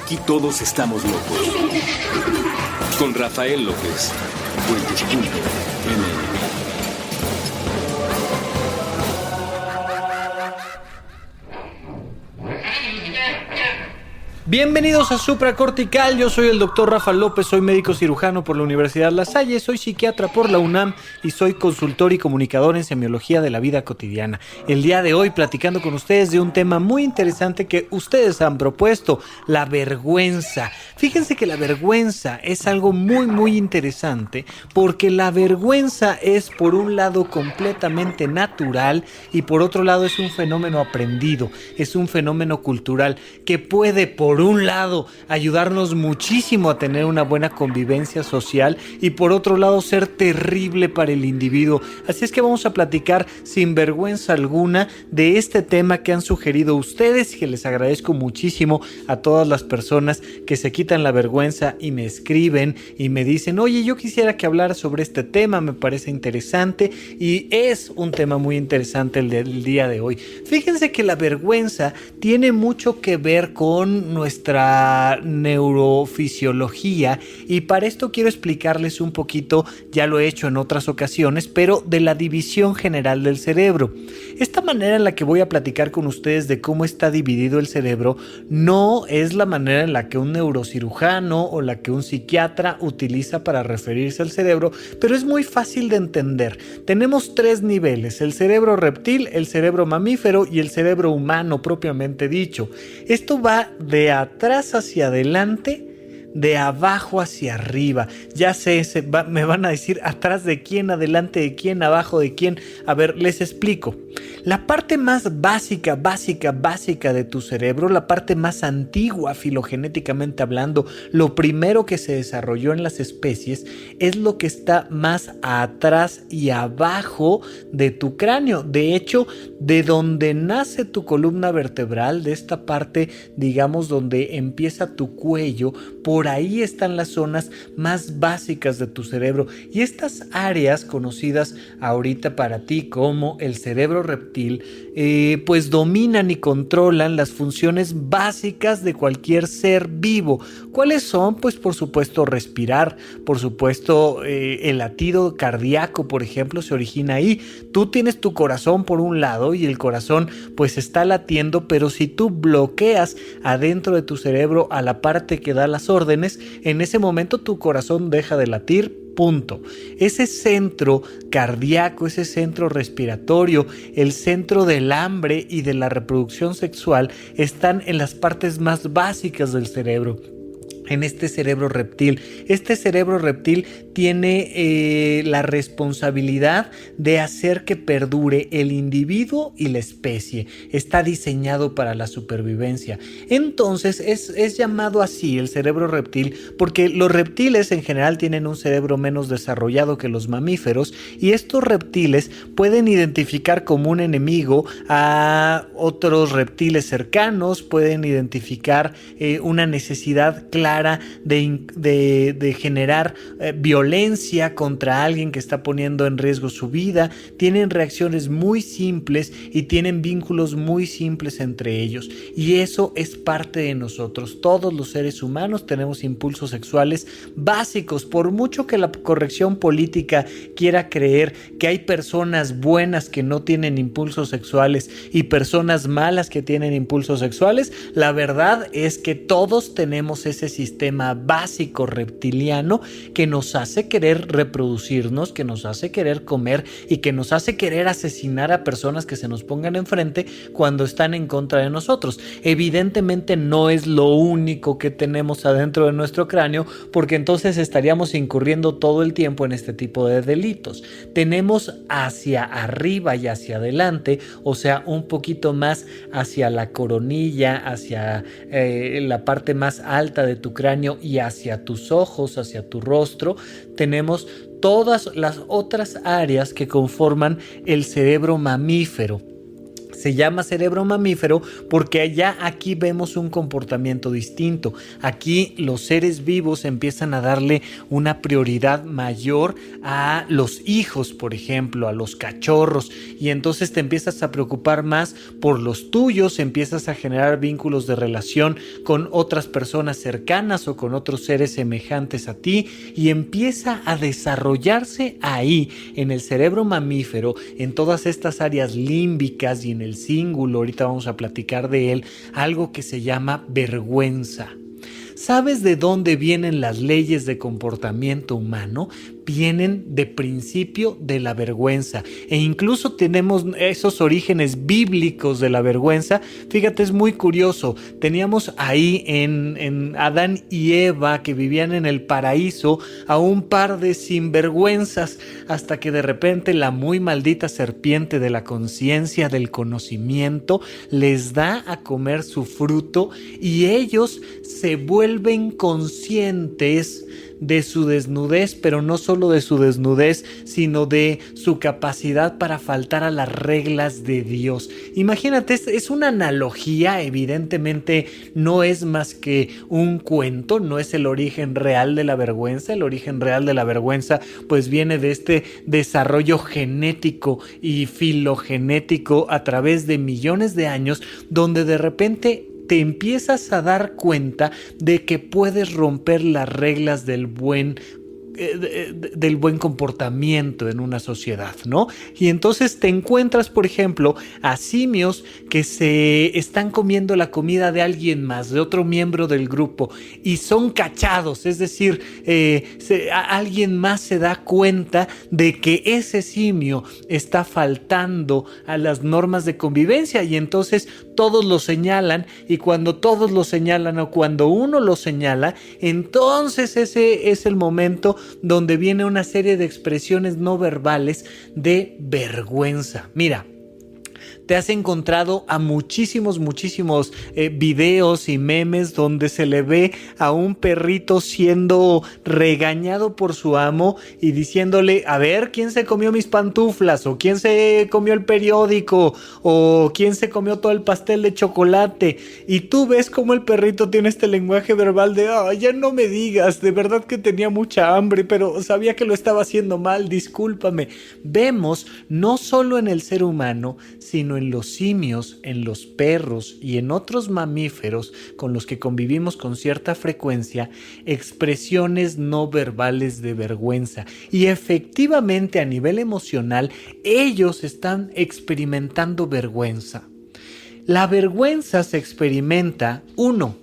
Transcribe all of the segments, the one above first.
Aquí todos estamos locos. Con Rafael López. Puentes.mx. Bienvenidos a Supracortical, yo soy el Dr. Rafa López, soy médico cirujano por la Universidad La Salle, soy psiquiatra por la UNAM y soy consultor y comunicador en semiología de la vida cotidiana. El día de hoy platicando con ustedes de un tema muy interesante que ustedes han propuesto, la vergüenza. Fíjense que la vergüenza es algo muy interesante porque la vergüenza es por un lado completamente natural y por otro lado es un fenómeno aprendido, es un fenómeno cultural que puede por un lado ayudarnos muchísimo a tener una buena convivencia social y por otro lado ser terrible para el individuo. Así es que vamos a platicar sin vergüenza alguna de este tema que han sugerido ustedes y que les agradezco muchísimo a todas las personas que se quitan la vergüenza y me escriben y me dicen: oye, yo quisiera que hablara sobre este tema, me parece interesante, y es un tema muy interesante el del día de hoy. Fíjense que la vergüenza tiene mucho que ver con nuestra neurofisiología y para esto quiero explicarles un poquito, ya lo he hecho en otras ocasiones, pero de la división general del cerebro. Esta manera en la que voy a platicar con ustedes de cómo está dividido el cerebro no es la manera en la que un neurocirujano o la que un psiquiatra utiliza para referirse al cerebro, pero es muy fácil de entender. Tenemos tres niveles: el cerebro reptil, el cerebro mamífero y el cerebro humano propiamente dicho. Esto va de atrás hacia adelante, de abajo hacia arriba. Ya sé, me van a decir atrás de quién, adelante de quién, abajo de quién. A ver, les explico. La parte más básica de tu cerebro, la parte más antigua filogenéticamente hablando, lo primero que se desarrolló en las especies, es lo que está más atrás y abajo de tu cráneo. De hecho, de donde nace tu columna vertebral, de esta parte, digamos, donde empieza tu cuello, por ahí están las zonas más básicas de tu cerebro. Y estas áreas conocidas ahorita para ti como el cerebro reptil, pues dominan y controlan las funciones básicas de cualquier ser vivo. ¿Cuáles son? Pues por supuesto respirar, por supuesto el latido cardíaco, por ejemplo, se origina ahí. Tú tienes tu corazón por un lado y el corazón pues está latiendo, pero si tú bloqueas adentro de tu cerebro a la parte que da las órdenes, en ese momento tu corazón deja de latir. Punto. Ese centro cardíaco, ese centro respiratorio, el centro del hambre y de la reproducción sexual están en las partes más básicas del cerebro. En este cerebro reptil. Este cerebro reptil tiene la responsabilidad de hacer que perdure el individuo y la especie. Está diseñado para la supervivencia. Entonces es llamado así el cerebro reptil porque los reptiles en general tienen un cerebro menos desarrollado que los mamíferos y estos reptiles pueden identificar como un enemigo a otros reptiles cercanos, pueden identificar una necesidad clara de generar violencia contra alguien que está poniendo en riesgo su vida. Tienen reacciones muy simples y tienen vínculos muy simples entre ellos, y eso es parte de nosotros. Todos los seres humanos tenemos impulsos sexuales básicos. Por mucho que la corrección política quiera creer que hay personas buenas que no tienen impulsos sexuales y personas malas que tienen impulsos sexuales, la verdad es que todos tenemos ese sistema básico reptiliano que nos hace querer reproducirnos, que nos hace querer comer y que nos hace querer asesinar a personas que se nos pongan enfrente cuando están en contra de nosotros. Evidentemente no es lo único que tenemos adentro de nuestro cráneo, porque entonces estaríamos incurriendo todo el tiempo en este tipo de delitos. Tenemos hacia arriba y hacia adelante, o sea, un poquito más hacia la coronilla, hacia la parte más alta de tu cráneo y hacia tus ojos, hacia tu rostro, tenemos todas las otras áreas que conforman el cerebro mamífero. Se llama cerebro mamífero porque ya aquí vemos un comportamiento distinto. Aquí los seres vivos empiezan a darle una prioridad mayor a los hijos, por ejemplo, a los cachorros, y entonces te empiezas a preocupar más por los tuyos, empiezas a generar vínculos de relación con otras personas cercanas o con otros seres semejantes a ti, y empieza a desarrollarse ahí en el cerebro mamífero, en todas estas áreas límbicas y en el cíngulo, ahorita vamos a platicar de él, algo que se llama vergüenza. ¿Sabes de dónde vienen las leyes de comportamiento humano? Vienen de principio de la vergüenza, e incluso tenemos esos orígenes bíblicos de la vergüenza. Fíjate, es muy curioso. Teníamos ahí en Adán y Eva, que vivían en el paraíso, a un par de sinvergüenzas, hasta que de repente la muy maldita serpiente de la conciencia, del conocimiento, les da a comer su fruto y ellos se vuelven conscientes de su desnudez, pero no solo de su desnudez, sino de su capacidad para faltar a las reglas de Dios. Imagínate, es una analogía, evidentemente no es más que un cuento, no es el origen real de la vergüenza. El origen real de la vergüenza pues viene de este desarrollo genético y filogenético a través de millones de años, donde de repente te empiezas a dar cuenta de que puedes romper las reglas del buen comportamiento en una sociedad, ¿no? Y entonces te encuentras, por ejemplo, a simios que se están comiendo la comida de alguien más, de otro miembro del grupo, y son cachados, es decir, alguien más se da cuenta de que ese simio está faltando a las normas de convivencia, y entonces todos lo señalan, y cuando todos lo señalan o cuando uno lo señala, entonces ese es el momento donde viene una serie de expresiones no verbales de vergüenza. Mira, te has encontrado a muchísimos videos y memes donde se le ve a un perrito siendo regañado por su amo y diciéndole: a ver, ¿quién se comió mis pantuflas? ¿O quién se comió el periódico? ¿O quién se comió todo el pastel de chocolate? Y tú ves cómo el perrito tiene este lenguaje verbal de: ya no me digas, de verdad que tenía mucha hambre, pero sabía que lo estaba haciendo mal, discúlpame. Vemos, no solo en el ser humano, sino en los simios, en los perros y en otros mamíferos con los que convivimos con cierta frecuencia, expresiones no verbales de vergüenza. Y efectivamente, a nivel emocional, ellos están experimentando vergüenza. La vergüenza se experimenta, 1,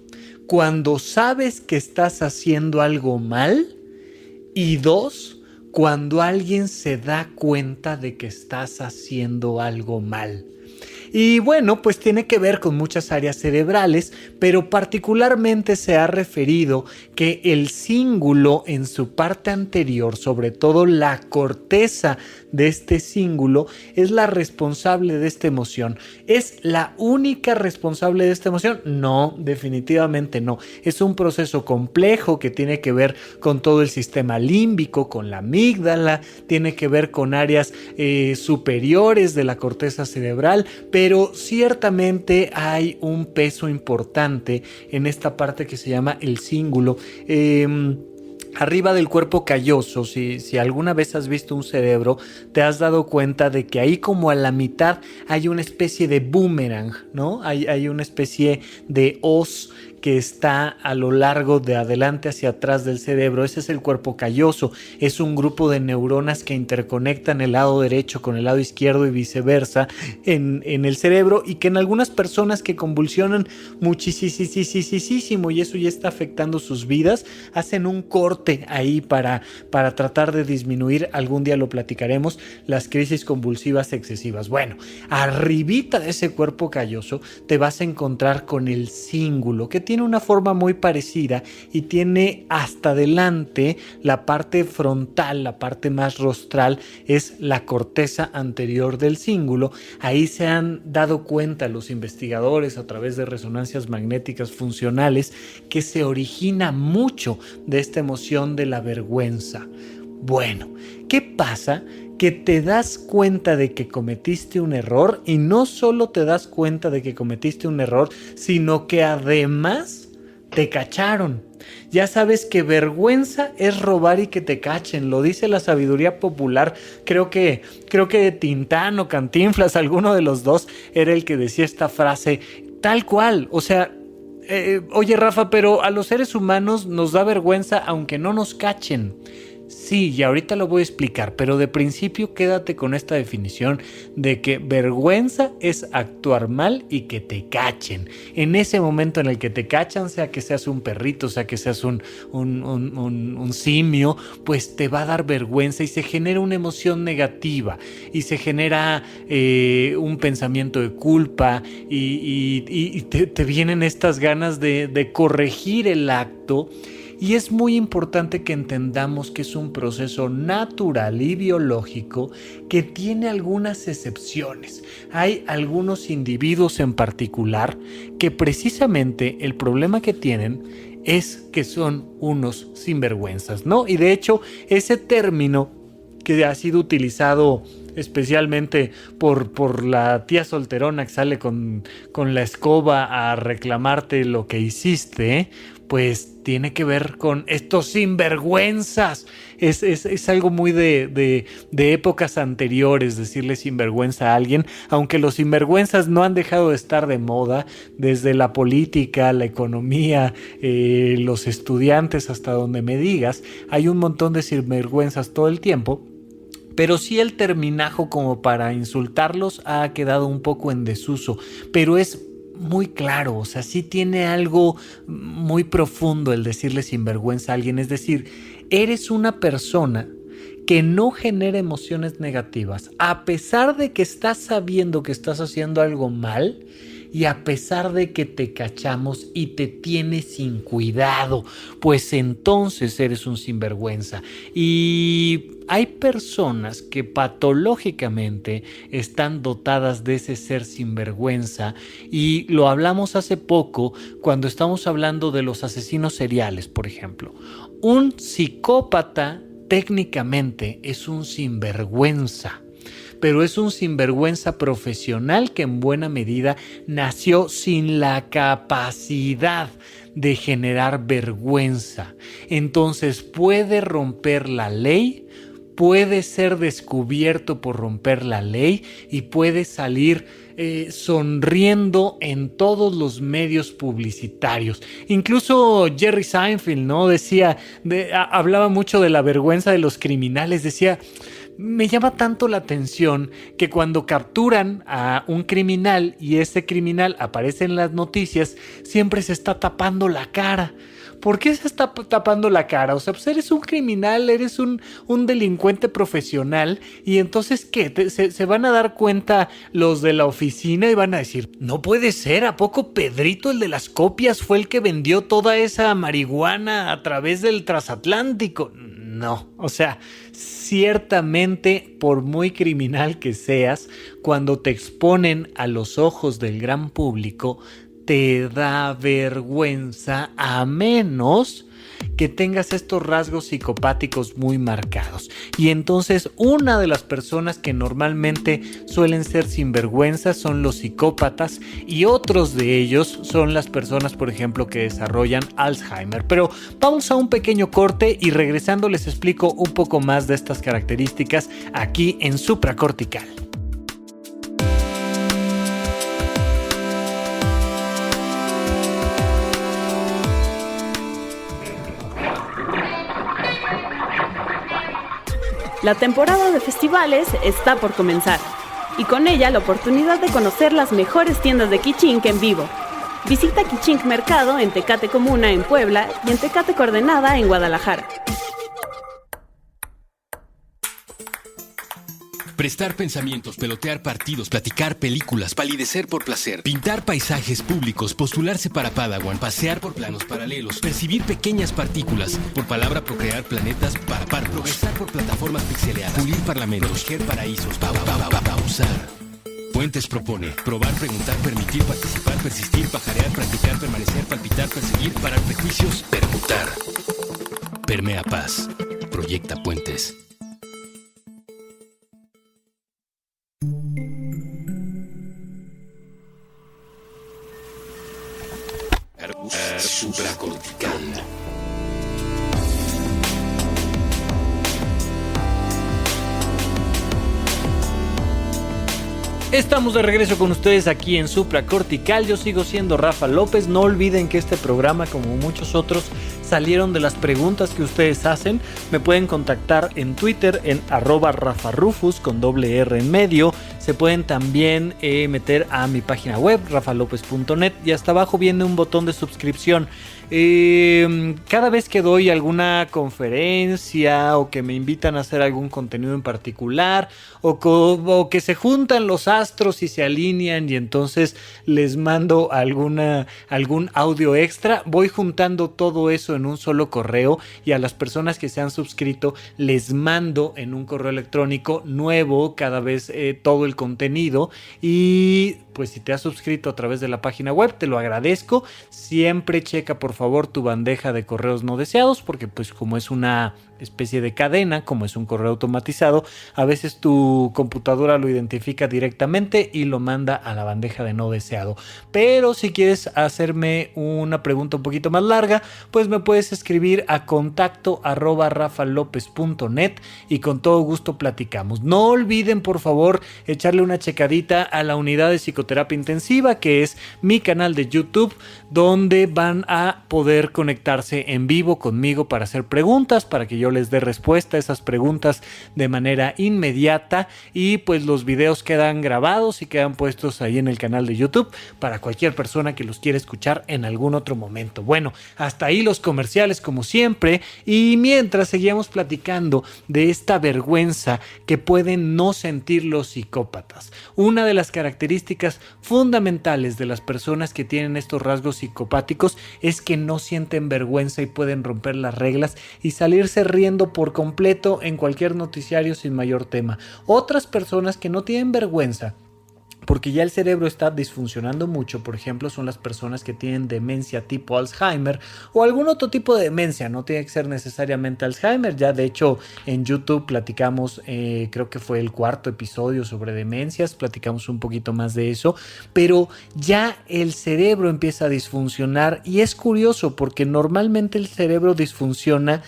cuando sabes que estás haciendo algo mal, y 2, cuando alguien se da cuenta de que estás haciendo algo mal. Y bueno, pues tiene que ver con muchas áreas cerebrales, pero particularmente se ha referido que el cíngulo en su parte anterior, sobre todo la corteza de este cíngulo, es la responsable de esta emoción. ¿Es la única responsable de esta emoción? No, definitivamente no. Es un proceso complejo que tiene que ver con todo el sistema límbico, con la amígdala, tiene que ver con áreas superiores de la corteza cerebral, pero ciertamente hay un peso importante en esta parte que se llama el cíngulo. Arriba del cuerpo calloso, si alguna vez has visto un cerebro, te has dado cuenta de que ahí como a la mitad hay una especie de boomerang, ¿no? Hay una especie de hoz que está a lo largo de adelante hacia atrás del cerebro. Ese es el cuerpo calloso. Es un grupo de neuronas que interconectan el lado derecho con el lado izquierdo y viceversa en el cerebro, y que en algunas personas que convulsionan muchísimo y eso ya está afectando sus vidas, hacen un corte ahí para tratar de disminuir, algún día lo platicaremos, las crisis convulsivas excesivas. Bueno, arribita de ese cuerpo calloso te vas a encontrar con el cíngulo, que tiene una forma muy parecida y tiene hasta adelante la parte frontal, la parte más rostral, es la corteza anterior del cíngulo. Ahí se han dado cuenta los investigadores a través de resonancias magnéticas funcionales que se origina mucho de esta emoción de la vergüenza. Bueno, ¿qué pasa? que te das cuenta de que cometiste un error y no solo te das cuenta de que cometiste un error, sino que además te cacharon. Ya sabes que vergüenza es robar y que te cachen, lo dice la sabiduría popular. Creo que Tintán o Cantinflas, alguno de los dos, era el que decía esta frase tal cual. O sea, oye Rafa, pero a los seres humanos nos da vergüenza aunque no nos cachen. Sí, y ahorita lo voy a explicar, pero de principio quédate con esta definición de que vergüenza es actuar mal y que te cachen. En ese momento en el que te cachan, sea que seas un perrito, sea que seas un simio, pues te va a dar vergüenza y se genera una emoción negativa y se genera un pensamiento de culpa y te vienen estas ganas de corregir el acto. Y es muy importante que entendamos que es un proceso natural y biológico que tiene algunas excepciones. Hay algunos individuos en particular que precisamente el problema que tienen es que son unos sinvergüenzas, ¿no? Y de hecho, ese término que ha sido utilizado especialmente por la tía solterona que sale con la escoba a reclamarte lo que hiciste, pues tiene que ver con estos sinvergüenzas. Es algo muy de épocas anteriores decirle sinvergüenza a alguien, aunque los sinvergüenzas no han dejado de estar de moda desde la política, la economía, los estudiantes, hasta donde me digas. Hay un montón de sinvergüenzas todo el tiempo. Pero sí el terminajo como para insultarlos ha quedado un poco en desuso, pero es muy claro, o sea, sí tiene algo muy profundo el decirle sinvergüenza a alguien, es decir, eres una persona que no genera emociones negativas, a pesar de que estás sabiendo que estás haciendo algo mal y a pesar de que te cachamos y te tienes sin cuidado, pues entonces eres un sinvergüenza. Y hay personas que patológicamente están dotadas de ese ser sinvergüenza y lo hablamos hace poco cuando estamos hablando de los asesinos seriales, por ejemplo. Un psicópata técnicamente es un sinvergüenza, pero es un sinvergüenza profesional que en buena medida nació sin la capacidad de generar vergüenza. Entonces puede romper la ley, puede ser descubierto por romper la ley y puede salir sonriendo en todos los medios publicitarios. Incluso Jerry Seinfeld, ¿no? Hablaba mucho de la vergüenza de los criminales, decía: me llama tanto la atención que cuando capturan a un criminal y ese criminal aparece en las noticias, siempre se está tapando la cara. ¿Por qué se está tapando la cara? O sea, pues eres un criminal, eres un delincuente profesional y entonces ¿qué? Se van a dar cuenta los de la oficina y van a decir: no puede ser, ¿a poco Pedrito, el de las copias, fue el que vendió toda esa marihuana a través del transatlántico? No, o sea, ciertamente, por muy criminal que seas, cuando te exponen a los ojos del gran público, te da vergüenza, a menos que tengas estos rasgos psicopáticos muy marcados. Y entonces una de las personas que normalmente suelen ser sinvergüenzas son los psicópatas, y otros de ellos son las personas, por ejemplo, que desarrollan Alzheimer. Pero vamos a un pequeño corte y regresando les explico un poco más de estas características aquí en Supracortical. La temporada de festivales está por comenzar y con ella la oportunidad de conocer las mejores tiendas de Kichink en vivo. Visita Kichink Mercado en Tecate Comuna en Puebla y en Tecate Coordenada en Guadalajara. Prestar pensamientos, pelotear partidos, platicar películas, palidecer por placer, pintar paisajes públicos, postularse para Padawan, pasear por planos paralelos, percibir pequeñas partículas, por palabra procrear planetas para par, progresar por plataformas pixeleadas, pulir parlamentos, proteger paraísos, pausar. Puentes propone probar, preguntar, permitir, participar, persistir, pajarear, practicar, permanecer, palpitar, perseguir, parar prejuicios, permutar. Permea paz. Proyecta Puentes. Supracortical. Estamos de regreso con ustedes aquí en Supracortical. Yo sigo siendo Rafa López. No olviden que este programa, como muchos otros, salieron de las preguntas que ustedes hacen. Me pueden contactar en Twitter en @rafarufus con doble R en medio. Se pueden también meter a mi página web rafalopez.net y hasta abajo viene un botón de suscripción. Cada vez que doy alguna conferencia o que me invitan a hacer algún contenido en particular o que se juntan los astros y se alinean y entonces les mando algún audio extra, voy juntando todo eso en un solo correo y a las personas que se han suscrito les mando en un correo electrónico nuevo cada vez todo el contenido. Y pues si te has suscrito a través de la página web, te lo agradezco. Siempre checa por favor tu bandeja de correos no deseados, porque pues como es una especie de cadena, como es un correo automatizado, a veces tu computadora lo identifica directamente y lo manda a la bandeja de no deseado. Pero si quieres hacerme una pregunta un poquito más larga, pues me puedes escribir a contacto@rafalopez.net y con todo gusto platicamos. No olviden por favor echarle una checadita a la unidad de psicoterapia intensiva, que es mi canal de YouTube, donde van a poder conectarse en vivo conmigo para hacer preguntas, para que yo les dé respuesta a esas preguntas de manera inmediata. Y pues los videos quedan grabados y quedan puestos ahí en el canal de YouTube para cualquier persona que los quiera escuchar en algún otro momento. Bueno, hasta ahí los comerciales como siempre, y mientras seguíamos platicando de esta vergüenza que pueden no sentir los psicópatas. Una de las características fundamentales de las personas que tienen estos rasgos psicopáticos es que no sienten vergüenza y pueden romper las reglas y salirse riendo por completo en cualquier noticiario sin mayor tema. Otras personas que no tienen vergüenza porque ya el cerebro está disfuncionando mucho, por ejemplo, son las personas que tienen demencia tipo Alzheimer o algún otro tipo de demencia. No tiene que ser necesariamente Alzheimer. Ya de hecho en YouTube platicamos, creo que fue el 4º episodio sobre demencias, platicamos un poquito más de eso, pero ya el cerebro empieza a disfuncionar y es curioso porque normalmente el cerebro disfunciona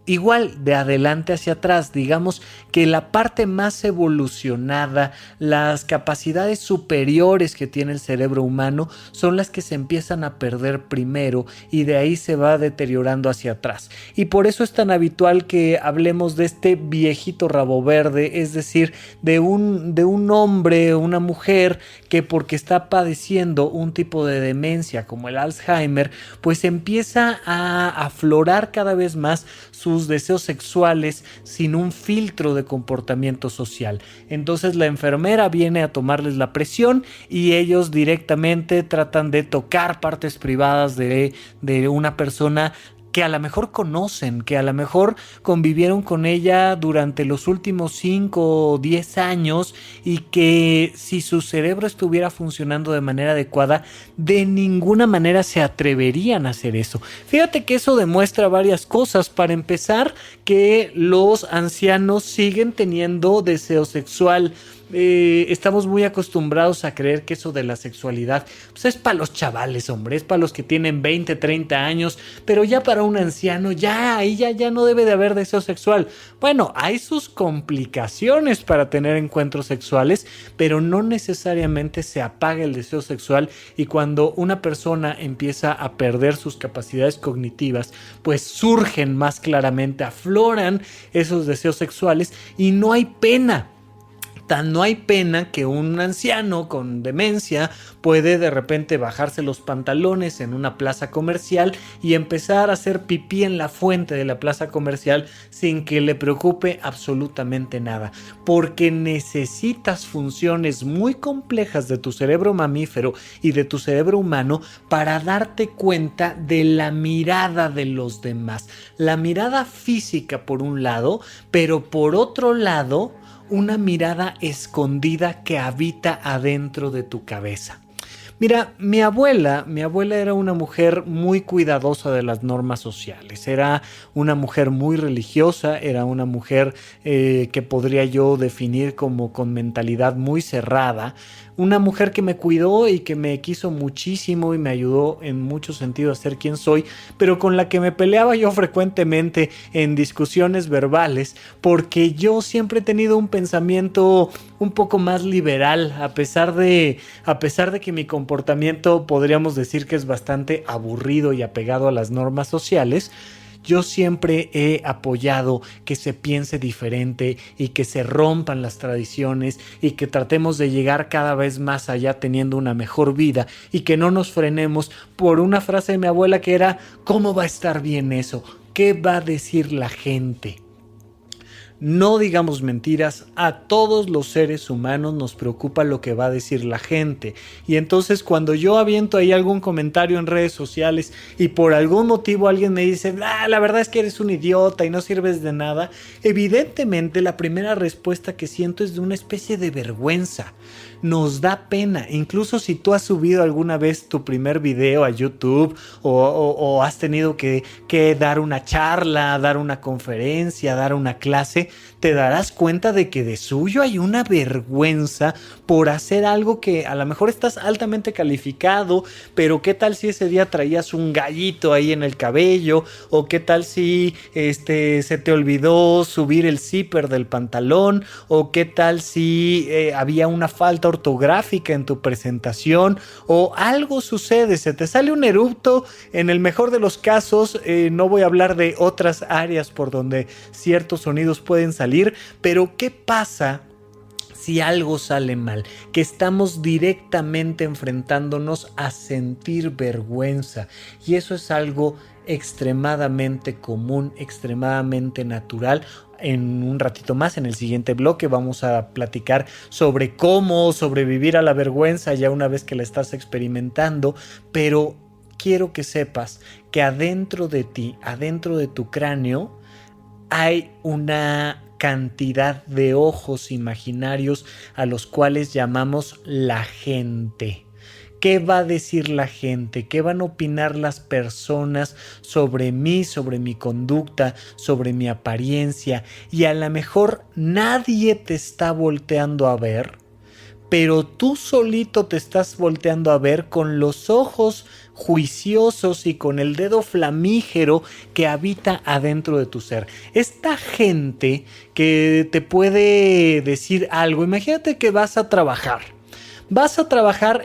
igual de adelante hacia atrás. Digamos que la parte más evolucionada, las capacidades superiores que tiene el cerebro humano son las que se empiezan a perder primero y de ahí se va deteriorando hacia atrás. Y por eso es tan habitual que hablemos de este viejito rabo verde, es decir, de un hombre o una mujer que porque está padeciendo un tipo de demencia como el Alzheimer, pues empieza a aflorar cada vez más sus deseos sexuales sin un filtro de comportamiento social. Entonces la enfermera viene a tomarles la presión y ellos directamente tratan de tocar partes privadas de una persona que a lo mejor conocen, que a lo mejor convivieron con ella durante los últimos 5 o 10 años y que si su cerebro estuviera funcionando de manera adecuada, de ninguna manera se atreverían a hacer eso. Fíjate que eso demuestra varias cosas. Para empezar, que los ancianos siguen teniendo deseo sexual. Estamos muy acostumbrados a creer que eso de la sexualidad pues es para los chavales, hombre, es para los que tienen 20, 30 años, pero ya para un anciano ya no debe de haber deseo sexual. Bueno, hay sus complicaciones para tener encuentros sexuales, pero no necesariamente se apaga el deseo sexual, y cuando una persona empieza a perder sus capacidades cognitivas, pues surgen más claramente, afloran esos deseos sexuales y no hay pena. No hay pena que un anciano con demencia puede de repente bajarse los pantalones en una plaza comercial y empezar a hacer pipí en la fuente de la plaza comercial sin que le preocupe absolutamente nada, porque necesitas funciones muy complejas de tu cerebro mamífero y de tu cerebro humano para darte cuenta de la mirada de los demás, la mirada física por un lado, pero por otro lado una mirada escondida que habita adentro de tu cabeza. Mira, mi abuela era una mujer muy cuidadosa de las normas sociales, era una mujer muy religiosa, era una mujer que podría yo definir como con mentalidad muy cerrada, una mujer que me cuidó y que me quiso muchísimo y me ayudó en muchos sentidos a ser quien soy, pero con la que me peleaba yo frecuentemente en discusiones verbales, porque yo siempre he tenido un pensamiento un poco más liberal, a pesar de que mi comportamiento podríamos decir que es bastante aburrido y apegado a las normas sociales. Yo siempre he apoyado que se piense diferente y que se rompan las tradiciones y que tratemos de llegar cada vez más allá teniendo una mejor vida y que no nos frenemos por una frase de mi abuela que era: ¿cómo va a estar bien eso? ¿Qué va a decir la gente? No digamos mentiras, a todos los seres humanos nos preocupa lo que va a decir la gente. Y entonces cuando yo aviento ahí algún comentario en redes sociales y por algún motivo alguien me dice: la verdad es que eres un idiota y no sirves de nada, evidentemente la primera respuesta que siento es de una especie de vergüenza. Nos da pena, incluso si tú has subido alguna vez tu primer video a YouTube o has tenido que dar una charla, dar una conferencia, dar una clase, te darás cuenta de que de suyo hay una vergüenza por hacer algo que a lo mejor estás altamente calificado, pero qué tal si ese día traías un gallito ahí en el cabello, o qué tal si se te olvidó subir el zipper del pantalón, o qué tal si había una falta ortográfica en tu presentación, o algo sucede, se te sale un erupto. En el mejor de los casos, no voy a hablar de otras áreas por donde ciertos sonidos pueden salir, pero ¿qué pasa si algo sale mal? Que estamos directamente enfrentándonos a sentir vergüenza, y eso es algo extremadamente común, extremadamente natural. En un ratito más, en el siguiente bloque, vamos a platicar sobre cómo sobrevivir a la vergüenza ya una vez que la estás experimentando, pero quiero que sepas que adentro de ti, adentro de tu cráneo, hay una cantidad de ojos imaginarios a los cuales llamamos la gente. ¿Qué va a decir la gente? ¿Qué van a opinar las personas sobre mí, sobre mi conducta, sobre mi apariencia? Y a lo mejor nadie te está volteando a ver, pero tú solito te estás volteando a ver con los ojos juiciosos y con el dedo flamígero que habita adentro de tu ser. Esta gente que te puede decir algo. Imagínate que vas a trabajar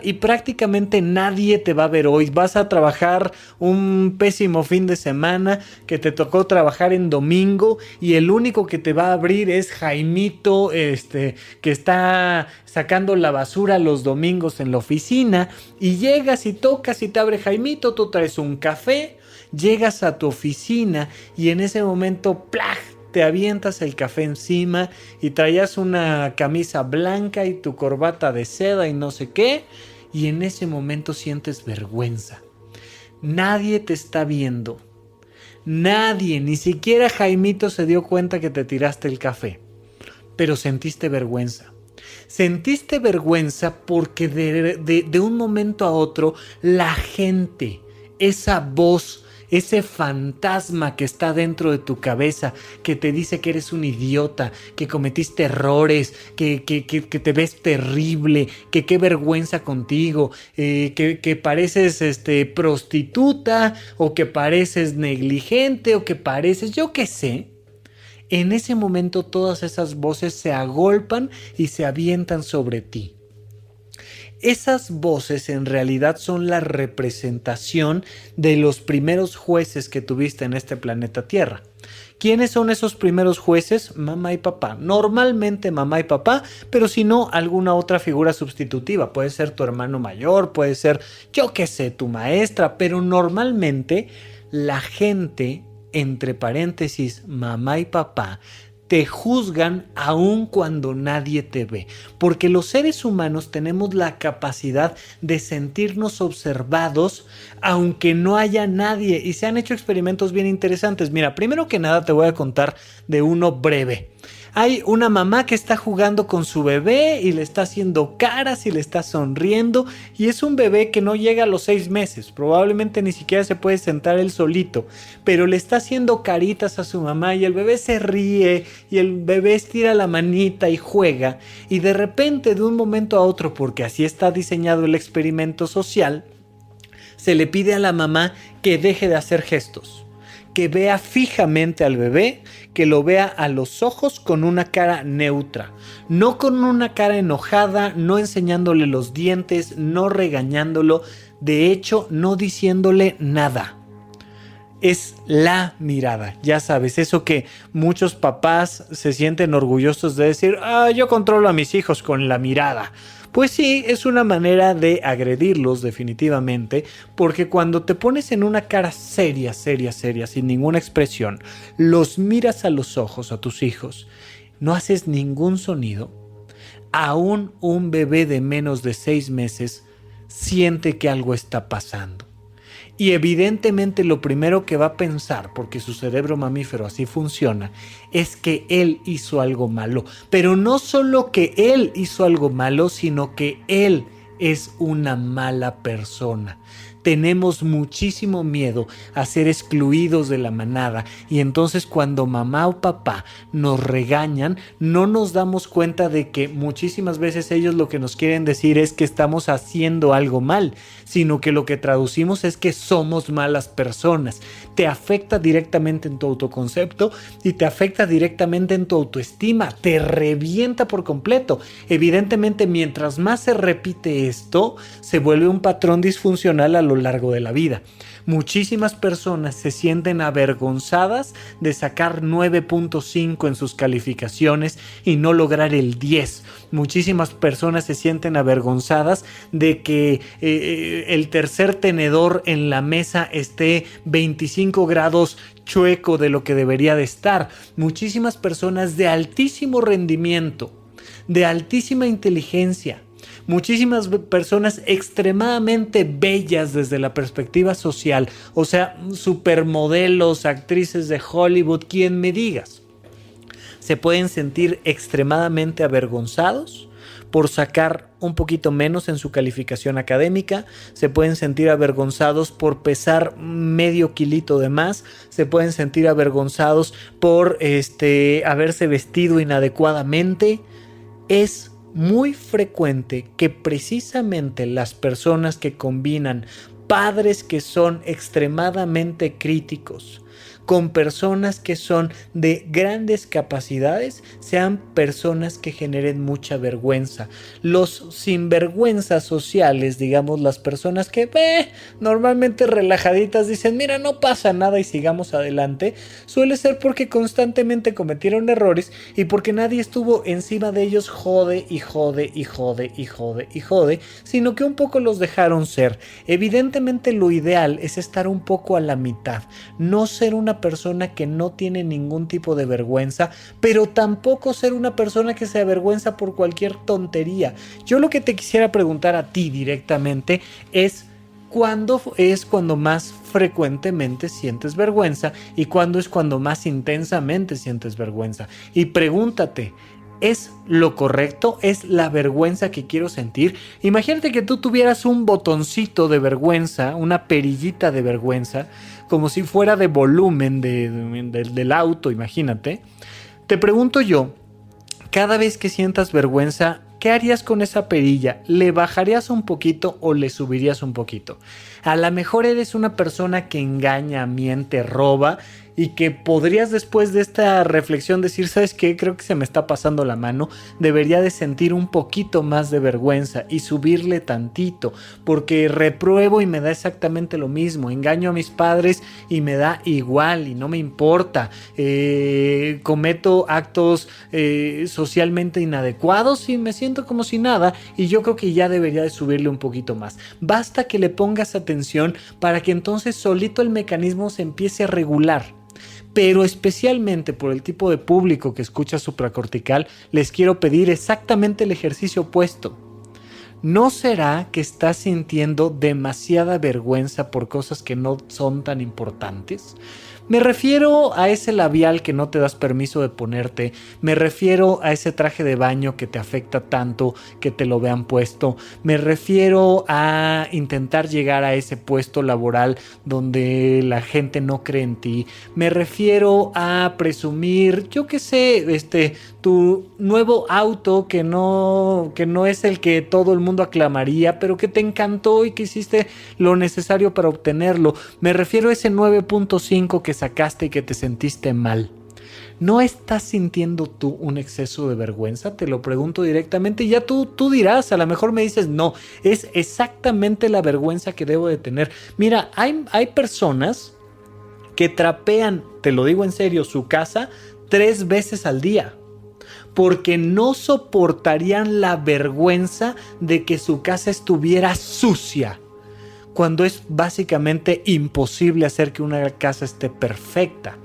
y prácticamente nadie te va a ver hoy. Vas a trabajar un pésimo fin de semana, que te tocó trabajar en domingo, y el único que te va a abrir es Jaimito, que está sacando la basura los domingos en la oficina. Y llegas y tocas y te abre Jaimito, tú traes un café, llegas a tu oficina y en ese momento ¡plaj!, te avientas el café encima y traías una camisa blanca y tu corbata de seda y no sé qué, y en ese momento sientes vergüenza. Nadie te está viendo. Nadie, ni siquiera Jaimito se dio cuenta que te tiraste el café, pero sentiste vergüenza. Sentiste vergüenza porque de un momento a otro la gente, esa voz, ese fantasma que está dentro de tu cabeza, que te dice que eres un idiota, que cometiste errores, que te ves terrible, que qué vergüenza contigo, que pareces prostituta, o que pareces negligente, o que pareces, yo qué sé. En ese momento todas esas voces se agolpan y se avientan sobre ti. Esas voces en realidad son la representación de los primeros jueces que tuviste en este planeta Tierra. ¿Quiénes son esos primeros jueces? Mamá y papá. Normalmente mamá y papá, pero si no, alguna otra figura sustitutiva. Puede ser tu hermano mayor, puede ser, yo qué sé, tu maestra, pero normalmente la gente, entre paréntesis, mamá y papá, te juzgan aun cuando nadie te ve, porque los seres humanos tenemos la capacidad de sentirnos observados aunque no haya nadie, y se han hecho experimentos bien interesantes. Mira, primero que nada te voy a contar de uno breve. Hay una mamá que está jugando con su bebé y le está haciendo caras y le está sonriendo, y es un bebé que no llega a los 6 meses, probablemente ni siquiera se puede sentar él solito, pero le está haciendo caritas a su mamá y el bebé se ríe y el bebé estira la manita y juega, y de repente, de un momento a otro, porque así está diseñado el experimento social, se le pide a la mamá que deje de hacer gestos, que vea fijamente al bebé, que lo vea a los ojos con una cara neutra, no con una cara enojada, no enseñándole los dientes, no regañándolo, de hecho no diciéndole nada. Es la mirada, ya sabes, eso que muchos papás se sienten orgullosos de decir, yo controlo a mis hijos con la mirada. Pues sí, es una manera de agredirlos definitivamente, porque cuando te pones en una cara seria, sin ninguna expresión, los miras a los ojos a tus hijos, no haces ningún sonido, aún un bebé de menos de 6 meses siente que algo está pasando. Y evidentemente lo primero que va a pensar, porque su cerebro mamífero así funciona, es que él hizo algo malo. Pero no solo que él hizo algo malo, sino que él es una mala persona. Tenemos muchísimo miedo a ser excluidos de la manada, y entonces cuando mamá o papá nos regañan, no nos damos cuenta de que muchísimas veces ellos lo que nos quieren decir es que estamos haciendo algo mal, sino que lo que traducimos es que somos malas personas. Te afecta directamente en tu autoconcepto y te afecta directamente en tu autoestima, te revienta por completo. Evidentemente, mientras más se repite esto, se vuelve un patrón disfuncional a lo largo de la vida. Muchísimas personas se sienten avergonzadas de sacar 9.5 en sus calificaciones y no lograr el 10. Muchísimas personas se sienten avergonzadas de que el tercer tenedor en la mesa esté 25 grados chueco de lo que debería de estar. Muchísimas personas de altísimo rendimiento, de altísima inteligencia, muchísimas personas extremadamente bellas desde la perspectiva social, o sea, supermodelos, actrices de Hollywood, quien me digas, se pueden sentir extremadamente avergonzados por sacar un poquito menos en su calificación académica, se pueden sentir avergonzados por pesar medio kilito de más, se pueden sentir avergonzados por haberse vestido inadecuadamente. Es muy frecuente que precisamente las personas que combinan padres que son extremadamente críticos con personas que son de grandes capacidades sean personas que generen mucha vergüenza. Los sinvergüenzas sociales, digamos, las personas que normalmente relajaditas dicen, mira, no pasa nada y sigamos adelante, suele ser porque constantemente cometieron errores y porque nadie estuvo encima de ellos jode, sino que un poco los dejaron ser. Evidentemente lo ideal es estar un poco a la mitad, no ser una persona que no tiene ningún tipo de vergüenza, pero tampoco ser una persona que se avergüenza por cualquier tontería. Yo lo que te quisiera preguntar a ti directamente es ¿cuándo es cuando más frecuentemente sientes vergüenza y cuándo es cuando más intensamente sientes vergüenza? Y pregúntate, ¿es lo correcto? ¿Es la vergüenza que quiero sentir? Imagínate que tú tuvieras un botoncito de vergüenza, una perillita de vergüenza, como si fuera de volumen del auto, imagínate. Te pregunto yo, cada vez que sientas vergüenza, ¿qué harías con esa perilla? ¿Le bajarías un poquito o le subirías un poquito? A lo mejor eres una persona que engaña, miente, roba y que podrías después de esta reflexión decir, ¿sabes qué? Creo que se me está pasando la mano, debería de sentir un poquito más de vergüenza y subirle tantito, porque repruebo y me da exactamente lo mismo, engaño a mis padres y me da igual y no me importa, cometo actos socialmente inadecuados y me siento como si nada, y yo creo que ya debería de subirle un poquito más. Basta que le pongas atención para que entonces solito el mecanismo se empiece a regular. Pero especialmente por el tipo de público que escucha supracortical, les quiero pedir exactamente el ejercicio opuesto. ¿No será que estás sintiendo demasiada vergüenza por cosas que no son tan importantes? Me refiero a ese labial que no te das permiso de ponerte, me refiero a ese traje de baño que te afecta tanto que te lo vean puesto, me refiero a intentar llegar a ese puesto laboral donde la gente no cree en ti, me refiero a presumir, yo qué sé, tu nuevo auto que no es el que todo el mundo aclamaría, pero que te encantó y que hiciste lo necesario para obtenerlo. Me refiero a ese 9.5 que sacaste y que te sentiste mal. ¿No estás sintiendo tú un exceso de vergüenza? Te lo pregunto directamente y ya tú dirás, a lo mejor me dices, no, es exactamente la vergüenza que debo de tener. Mira, hay personas que trapean, te lo digo en serio, su casa 3 veces al día, porque no soportarían la vergüenza de que su casa estuviera sucia, cuando es básicamente imposible hacer que una casa esté perfecta.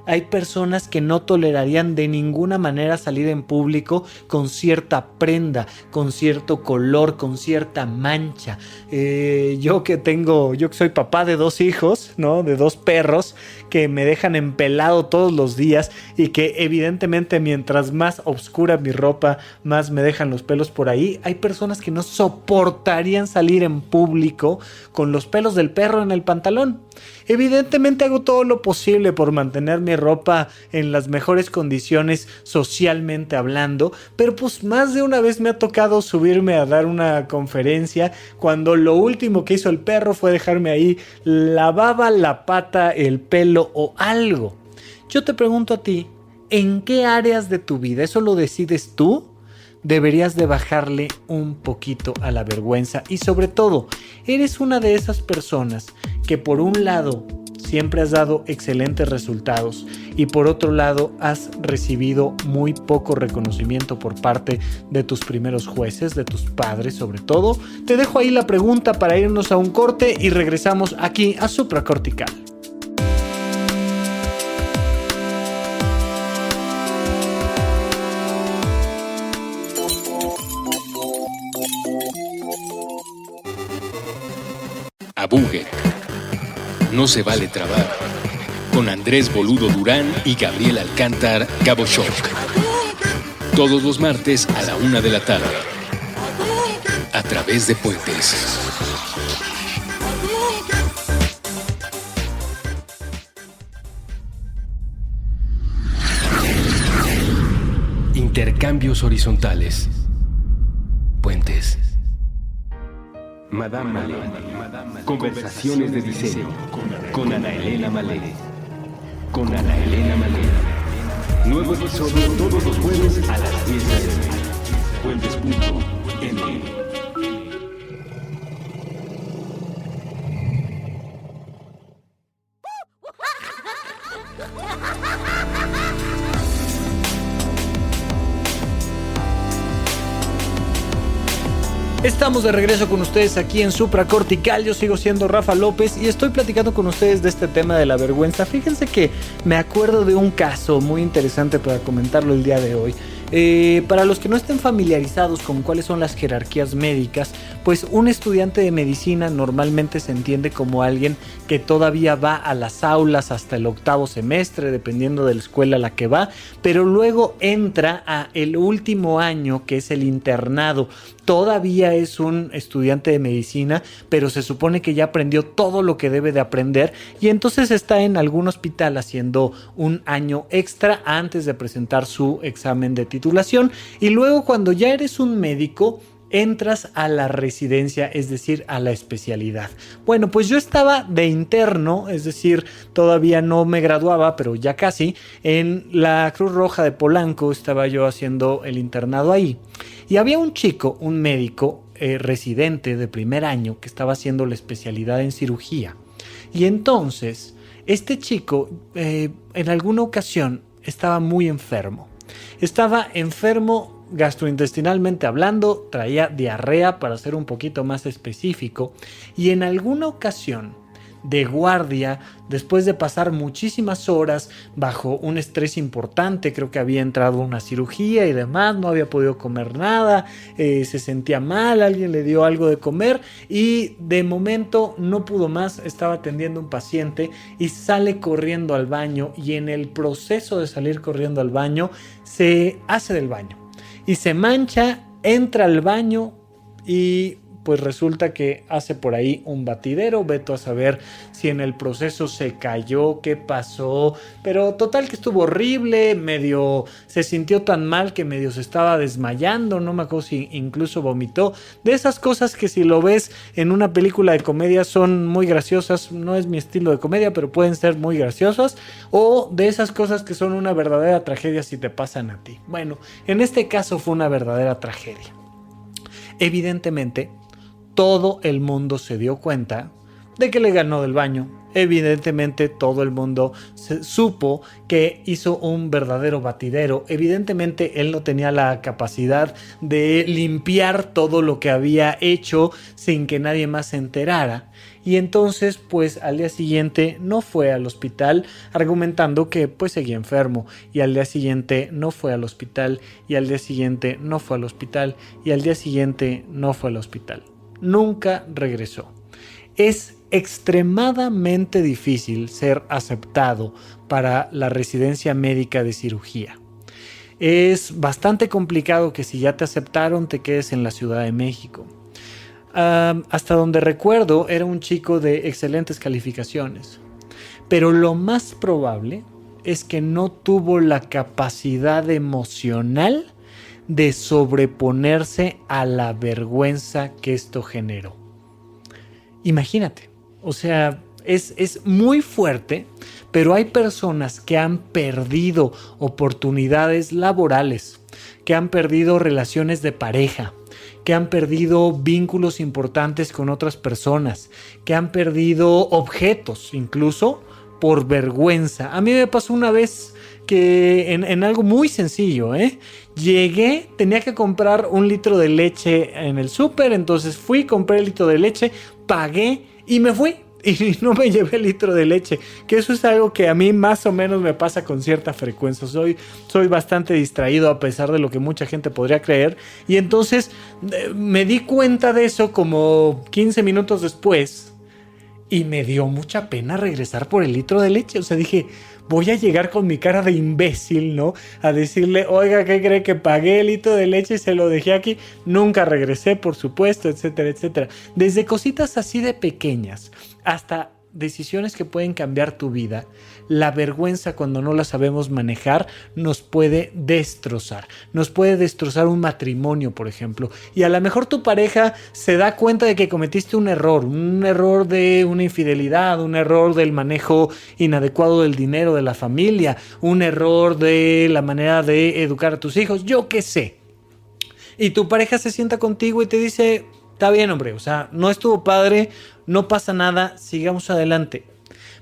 Hay personas que no tolerarían de ninguna manera salir en público con cierta prenda, con cierto color, con cierta mancha. Yo que soy papá de 2 hijos, ¿no? De 2 perros que me dejan empelado todos los días y que evidentemente mientras más oscura mi ropa, más me dejan los pelos por ahí. Hay personas que no soportarían salir en público con los pelos del perro en el pantalón. Evidentemente hago todo lo posible por mantener mi ropa en las mejores condiciones socialmente hablando, pero pues más de una vez me ha tocado subirme a dar una conferencia cuando lo último que hizo el perro fue dejarme ahí la baba, la pata, el pelo o algo. Yo te pregunto a ti, ¿en qué áreas de tu vida? ¿Eso lo decides tú? Deberías de bajarle un poquito a la vergüenza y sobre todo, eres una de esas personas que por un lado siempre has dado excelentes resultados y por otro lado has recibido muy poco reconocimiento por parte de tus primeros jueces, de tus padres sobre todo. Te dejo ahí la pregunta para irnos a un corte y regresamos aquí a Supracortical. Abuget. No se vale trabar. Con Andrés Boludo Durán y Gabriel Alcántar Gabo Shock. Todos los martes a la 1 de la tarde. A través de Puentes. Intercambios horizontales. Puentes. Madame Malé. Conversaciones de diseño. Con Ana Elena Malé. Nuevo episodio todos los jueves a las 10 a.m. Puentes.m. Estamos de regreso con ustedes aquí en Supracortical. Yo sigo siendo Rafa López y estoy platicando con ustedes de este tema de la vergüenza. Fíjense que me acuerdo de un caso muy interesante para comentarlo el día de hoy. Para los que no estén familiarizados con cuáles son las jerarquías médicas, pues un estudiante de medicina normalmente se entiende como alguien que todavía va a las aulas hasta el 8º semestre, dependiendo de la escuela a la que va, pero luego entra a el último año, que es el internado. Todavía es un estudiante de medicina, pero se supone que ya aprendió todo lo que debe de aprender y entonces está en algún hospital haciendo un año extra antes de presentar su examen de titulación. Y luego, cuando ya eres un médico, entras a la residencia, es decir, a la especialidad. Bueno, pues yo estaba de interno, es decir, todavía no me graduaba, pero ya casi, en la Cruz Roja de Polanco. Estaba yo haciendo el internado ahí. Y había un chico, un médico residente de primer año, que estaba haciendo la especialidad en cirugía. Y entonces, este chico, en alguna ocasión, estaba muy enfermo. Estaba enfermo gastrointestinalmente hablando, traía diarrea, para ser un poquito más específico, y en alguna ocasión de guardia, después de pasar muchísimas horas bajo un estrés importante. Creo que había entrado a una cirugía y demás, no había podido comer nada, se sentía mal, alguien le dio algo de comer y de momento no pudo más, estaba atendiendo a un paciente y sale corriendo al baño, y en el proceso de salir corriendo al baño se hace del baño y se mancha, entra al baño y pues resulta que hace por ahí un batidero. Veto a saber si en el proceso se cayó, qué pasó, pero total que estuvo horrible, medio se sintió tan mal que medio se estaba desmayando, no me acuerdo si incluso vomitó. De esas cosas que si lo ves en una película de comedia son muy graciosas, no es mi estilo de comedia, pero pueden ser muy graciosas, o de esas cosas que son una verdadera tragedia si te pasan a ti. Bueno, en este caso fue una verdadera tragedia. Evidentemente, todo el mundo se dio cuenta de que le ganó del baño. Evidentemente todo el mundo supo que hizo un verdadero batidero. Evidentemente él no tenía la capacidad de limpiar todo lo que había hecho sin que nadie más se enterara. Y entonces pues al día siguiente no fue al hospital, argumentando que pues seguía enfermo. Y al día siguiente no fue al hospital, y al día siguiente no fue al hospital, y al día siguiente no fue al hospital. Nunca regresó. Es extremadamente difícil ser aceptado para la residencia médica de cirugía. Es bastante complicado que si ya te aceptaron te quedes en la Ciudad de México. Hasta donde recuerdo era un chico de excelentes calificaciones, pero lo más probable es que no tuvo la capacidad emocional de sobreponerse a la vergüenza que esto generó. Imagínate, o sea, es muy fuerte, pero hay personas que han perdido oportunidades laborales, que han perdido relaciones de pareja, que han perdido vínculos importantes con otras personas, que han perdido objetos incluso por vergüenza. A mí me pasó una vez que en algo muy sencillo, llegué, tenía que comprar 1 litro de leche en el súper, entonces fui, compré el litro de leche, pagué y me fui. Y no me llevé el litro de leche, que eso es algo que a mí más o menos me pasa con cierta frecuencia. Soy bastante distraído a pesar de lo que mucha gente podría creer. Y entonces me di cuenta de eso como 15 minutos después y me dio mucha pena regresar por el litro de leche. O sea, dije, voy a llegar con mi cara de imbécil, ¿no? A decirle, oiga, ¿qué cree que pagué el litro de leche y se lo dejé aquí? Nunca regresé, por supuesto, etcétera, etcétera. Desde cositas así de pequeñas hasta decisiones que pueden cambiar tu vida, la vergüenza, cuando no la sabemos manejar, nos puede destrozar. Nos puede destrozar un matrimonio, por ejemplo. Y a lo mejor tu pareja se da cuenta de que cometiste un error de una infidelidad, un error del manejo inadecuado del dinero de la familia, un error de la manera de educar a tus hijos, yo qué sé. Y tu pareja se sienta contigo y te dice, está bien, hombre, o sea, no estuvo padre, no pasa nada, sigamos adelante.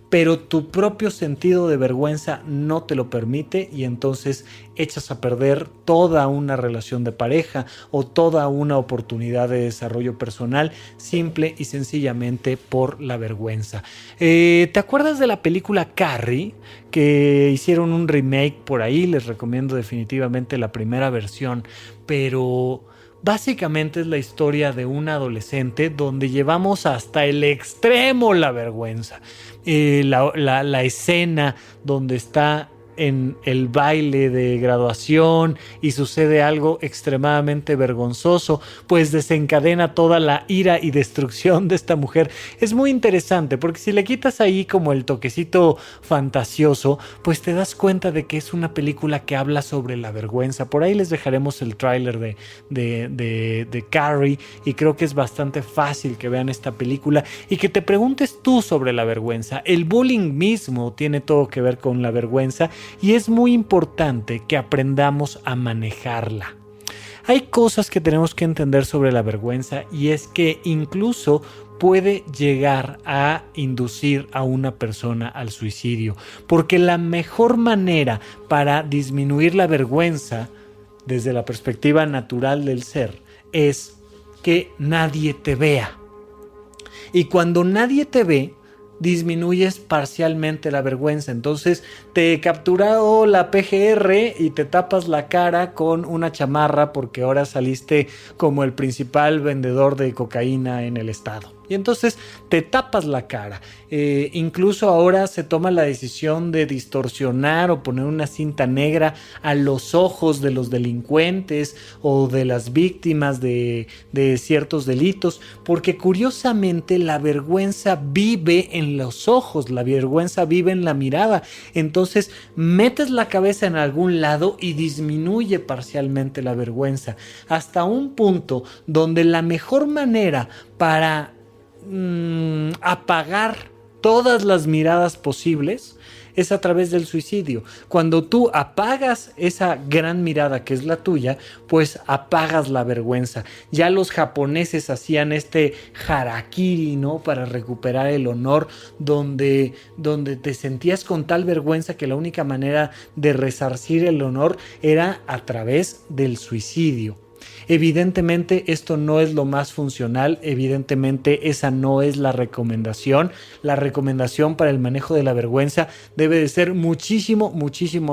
Pero tu propio sentido de vergüenza no te lo permite y entonces echas a perder toda una relación de pareja o toda una oportunidad de desarrollo personal simple y sencillamente por la vergüenza. ¿Te acuerdas de la película Carrie? Que hicieron un remake por ahí, les recomiendo definitivamente la primera versión, pero básicamente es la historia de un adolescente donde llevamos hasta el extremo la vergüenza. La escena donde está en el baile de graduación y sucede algo extremadamente vergonzoso, pues desencadena toda la ira y destrucción de esta mujer. Es muy interesante porque si le quitas ahí como el toquecito fantasioso, pues te das cuenta de que es una película que habla sobre la vergüenza. Por ahí les dejaremos el tráiler de Carrie y creo que es bastante fácil que vean esta película y que te preguntes tú sobre la vergüenza. El bullying mismo tiene todo que ver con la vergüenza y es muy importante que aprendamos a manejarla. Hay cosas que tenemos que entender sobre la vergüenza y es que incluso puede llegar a inducir a una persona al suicidio, porque la mejor manera para disminuir la vergüenza desde la perspectiva natural del ser es que nadie te vea. Y cuando nadie te ve, disminuyes parcialmente la vergüenza. Entonces te capturó la PGR y te tapas la cara con una chamarra porque ahora saliste como el principal vendedor de cocaína en el estado. Y entonces te tapas la cara. Incluso ahora se toma la decisión de distorsionar o poner una cinta negra a los ojos de los delincuentes o de las víctimas de ciertos delitos, porque curiosamente la vergüenza vive en los ojos, la vergüenza vive en la mirada. Entonces metes la cabeza en algún lado y disminuye parcialmente la vergüenza, hasta un punto donde la mejor manera para apagar todas las miradas posibles es a través del suicidio. Cuando tú apagas esa gran mirada que es la tuya, pues apagas la vergüenza. Ya los japoneses hacían este harakiri, ¿no? Para recuperar el honor, donde te sentías con tal vergüenza que la única manera de resarcir el honor era a través del suicidio. Evidentemente esto no es lo más funcional, evidentemente esa no es la recomendación. La recomendación para el manejo de la vergüenza debe de ser muchísimo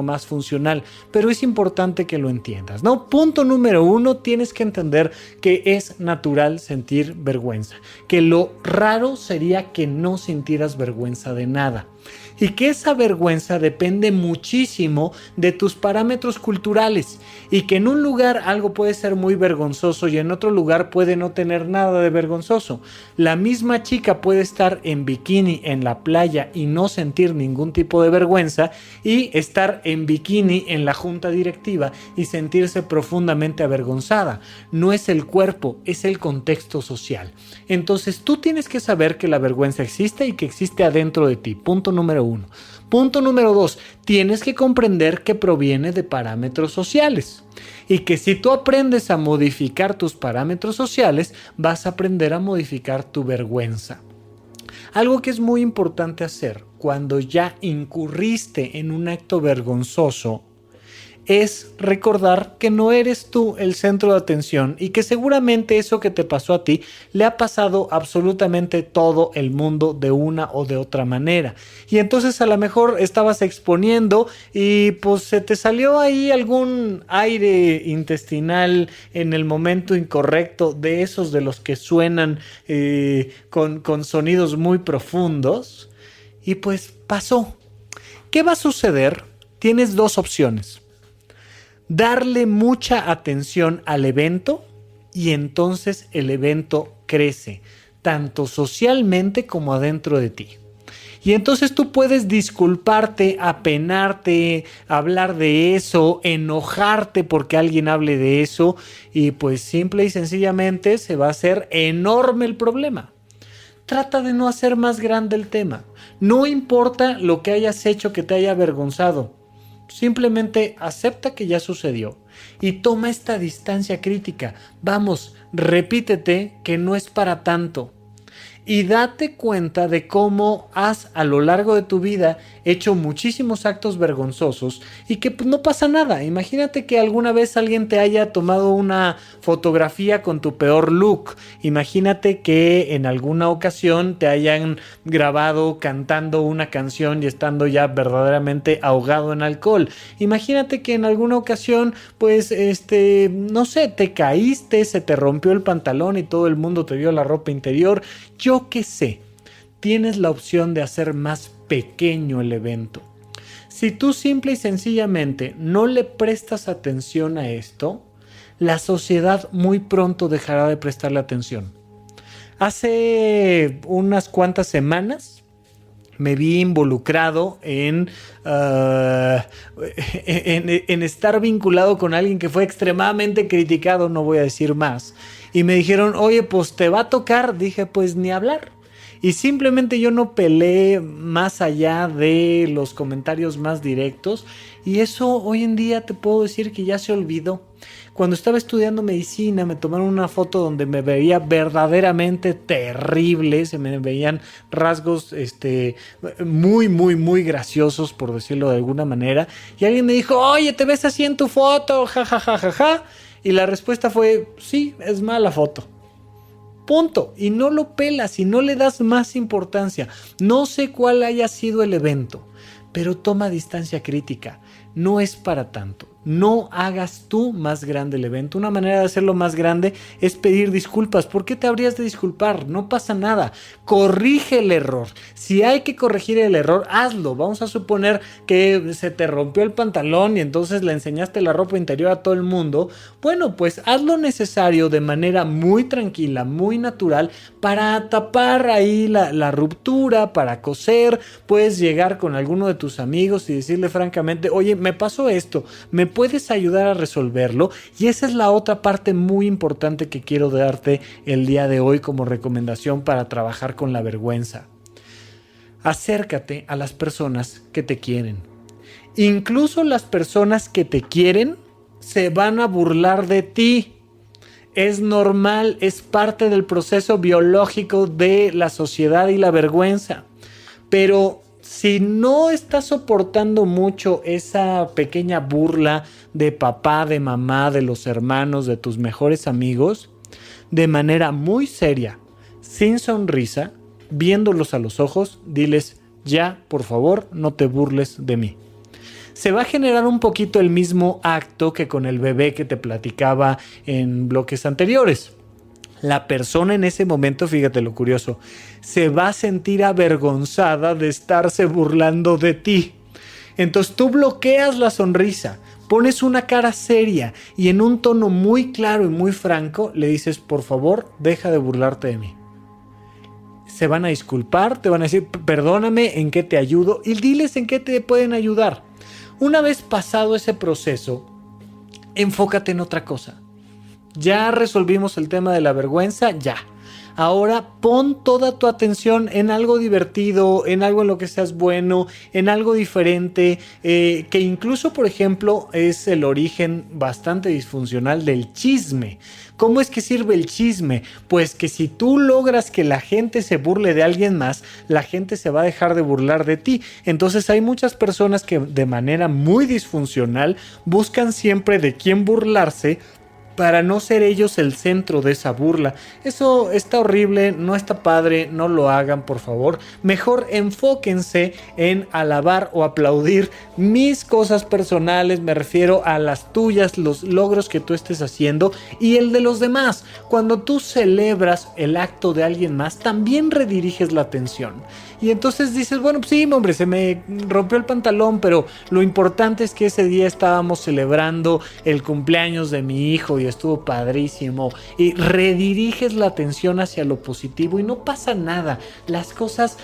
más funcional, pero es importante que lo entiendas, ¿no? Punto número 1, tienes que entender que es natural sentir vergüenza, que lo raro sería que no sintieras vergüenza de nada. Y que esa vergüenza depende muchísimo de tus parámetros culturales y que en un lugar algo puede ser muy vergonzoso y en otro lugar puede no tener nada de vergonzoso. La misma chica puede estar en bikini en la playa y no sentir ningún tipo de vergüenza, y estar en bikini en la junta directiva y sentirse profundamente avergonzada. No es el cuerpo, es el contexto social. Entonces tú tienes que saber que la vergüenza existe y que existe adentro de ti. Punto número 1. Punto número 2, tienes que comprender que proviene de parámetros sociales y que si tú aprendes a modificar tus parámetros sociales, vas a aprender a modificar tu vergüenza. Algo que es muy importante hacer cuando ya incurriste en un acto vergonzoso es recordar que no eres tú el centro de atención y que seguramente eso que te pasó a ti le ha pasado absolutamente todo el mundo de una o de otra manera. Y entonces a lo mejor estabas exponiendo y pues se te salió ahí algún aire intestinal en el momento incorrecto, de esos de los que suenan con sonidos muy profundos, y pues pasó. ¿Qué va a suceder? Tienes dos opciones: darle mucha atención al evento y entonces el evento crece, tanto socialmente como adentro de ti. Y entonces tú puedes disculparte, apenarte, hablar de eso, enojarte porque alguien hable de eso, y pues simple y sencillamente se va a hacer enorme el problema. Trata de no hacer más grande el tema. No importa lo que hayas hecho que te haya avergonzado. Simplemente acepta que ya sucedió y toma esta distancia crítica. Vamos, repítete que no es para tanto. Y date cuenta de cómo has a lo largo de tu vida hecho muchísimos actos vergonzosos y que pues, no pasa nada. Imagínate que alguna vez alguien te haya tomado una fotografía con tu peor look. Imagínate que en alguna ocasión te hayan grabado cantando una canción y estando ya verdaderamente ahogado en alcohol. Imagínate que en alguna ocasión pues no sé, te caíste, se te rompió el pantalón y todo el mundo te vio la ropa interior. Yo qué sé, tienes la opción de hacer más pequeño el evento. Si tú simple y sencillamente no le prestas atención a esto, la sociedad muy pronto dejará de prestarle atención. Hace unas cuantas semanas me vi involucrado en estar vinculado con alguien que fue extremadamente criticado, no voy a decir más. Y me dijeron, oye, pues te va a tocar. Dije, pues ni hablar. Y simplemente yo no peleé más allá de los comentarios más directos. Y eso hoy en día te puedo decir que ya se olvidó. Cuando estaba estudiando medicina me tomaron una foto donde me veía verdaderamente terrible. Se me veían rasgos muy graciosos, por decirlo de alguna manera. Y alguien me dijo, oye, ¿te ves así en tu foto? Ja, ja, ja, ja, ja. Y la respuesta fue, sí, es mala foto. Punto. Y no lo pelas y no le das más importancia. No sé cuál haya sido el evento, pero toma distancia crítica. No es para tanto. No hagas tú más grande el evento. Una manera de hacerlo más grande es pedir disculpas. ¿Por qué te habrías de disculpar? No pasa nada. Corrige el error. Si hay que corregir el error, hazlo. Vamos a suponer que se te rompió el pantalón y entonces le enseñaste la ropa interior a todo el mundo. Bueno, pues haz lo necesario de manera muy tranquila, muy natural, para tapar ahí la ruptura, para coser. Puedes llegar con alguno de tus amigos y decirle francamente, oye, me pasó esto, ¿me puedes ayudar a resolverlo? Y esa es la otra parte muy importante que quiero darte el día de hoy como recomendación para trabajar con la vergüenza. Acércate a las personas que te quieren. Incluso las personas que te quieren se van a burlar de ti. Es normal, es parte del proceso biológico de la sociedad y la vergüenza. Pero si no estás soportando mucho esa pequeña burla de papá, de mamá, de los hermanos, de tus mejores amigos, de manera muy seria, sin sonrisa, viéndolos a los ojos, diles, ya, por favor, no te burles de mí. Se va a generar un poquito el mismo acto que con el bebé que te platicaba en bloques anteriores. La persona en ese momento, fíjate lo curioso, se va a sentir avergonzada de estarse burlando de ti. Entonces tú bloqueas la sonrisa, pones una cara seria y en un tono muy claro y muy franco le dices, por favor, deja de burlarte de mí. Se van a disculpar, te van a decir, perdóname, ¿en qué te ayudo? Y diles en qué te pueden ayudar. Una vez pasado ese proceso, enfócate en otra cosa. Ya resolvimos el tema de la vergüenza, ya. Ahora pon toda tu atención en algo divertido, en algo en lo que seas bueno, en algo diferente, que incluso, por ejemplo, es el origen bastante disfuncional del chisme. ¿Cómo es que sirve el chisme? Pues que si tú logras que la gente se burle de alguien más, la gente se va a dejar de burlar de ti. Entonces hay muchas personas que de manera muy disfuncional buscan siempre de quién burlarse, para no ser ellos el centro de esa burla. Eso está horrible, no está padre, no lo hagan, por favor. Mejor enfóquense en alabar o aplaudir mis cosas personales, me refiero a las tuyas, los logros que tú estés haciendo y el de los demás. Cuando tú celebras el acto de alguien más, también rediriges la atención. Y entonces dices, bueno, pues sí, hombre, se me rompió el pantalón, pero lo importante es que ese día estábamos celebrando el cumpleaños de mi hijo y estuvo padrísimo. Y rediriges la atención hacia lo positivo y no pasa nada. Las cosas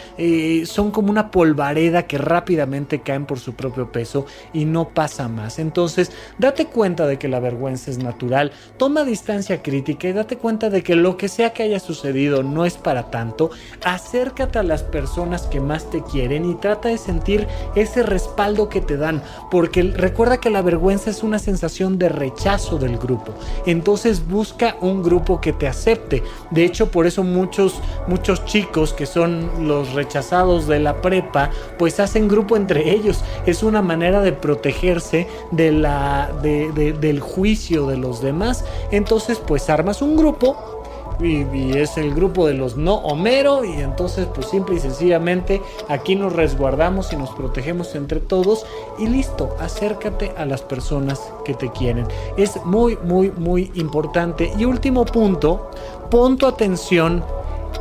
son como una polvareda que rápidamente caen por su propio peso y no pasa más. Entonces, date cuenta de que la vergüenza es natural, toma distancia crítica y date cuenta de que lo que sea que haya sucedido no es para tanto. Acércate a las personas que más te quieren y trata de sentir ese respaldo que te dan, porque recuerda que la vergüenza es una sensación de rechazo del grupo. Entonces busca un grupo que te acepte. De hecho, por eso muchos chicos que son los rechazados de la prepa, pues hacen grupo entre ellos. Es una manera de protegerse del juicio de los demás. Entonces, pues armas un grupo y es el grupo de los no Homero, y entonces pues simple y sencillamente aquí nos resguardamos y nos protegemos entre todos y listo. Acércate a las personas que te quieren, es muy muy muy importante. Y último punto, pon tu atención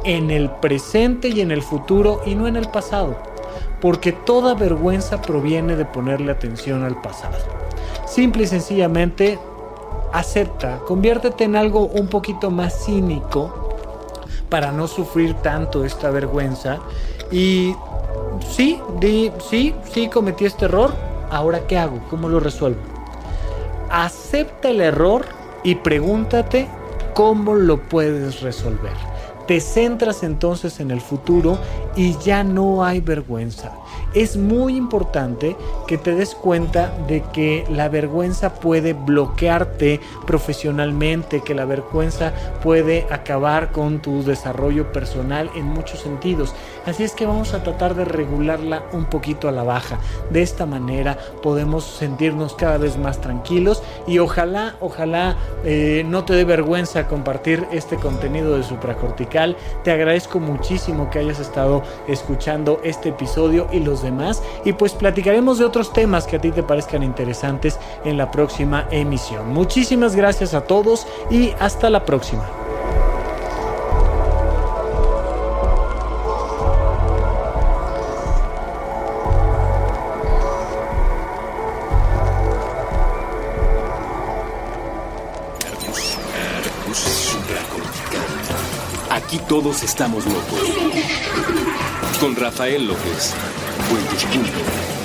en el presente y en el futuro y no en el pasado, porque toda vergüenza proviene de ponerle atención al pasado. Simple y sencillamente acepta, conviértete en algo un poquito más cínico para no sufrir tanto esta vergüenza y sí, cometí este error, ahora ¿qué hago? ¿Cómo lo resuelvo? Acepta el error y pregúntate cómo lo puedes resolver. Te centras entonces en el futuro y ya no hay vergüenza. Es muy importante que te des cuenta de que la vergüenza puede bloquearte profesionalmente, que la vergüenza puede acabar con tu desarrollo personal en muchos sentidos. Así es que vamos a tratar de regularla un poquito a la baja. De esta manera podemos sentirnos cada vez más tranquilos y ojalá no te dé vergüenza compartir este contenido de supracortical. Te agradezco muchísimo que hayas estado escuchando este episodio y los demás, y pues platicaremos de otros temas que a ti te parezcan interesantes en la próxima emisión. Muchísimas gracias a todos y hasta la próxima. Aquí todos estamos locos. Con Rafael López. Fuentes.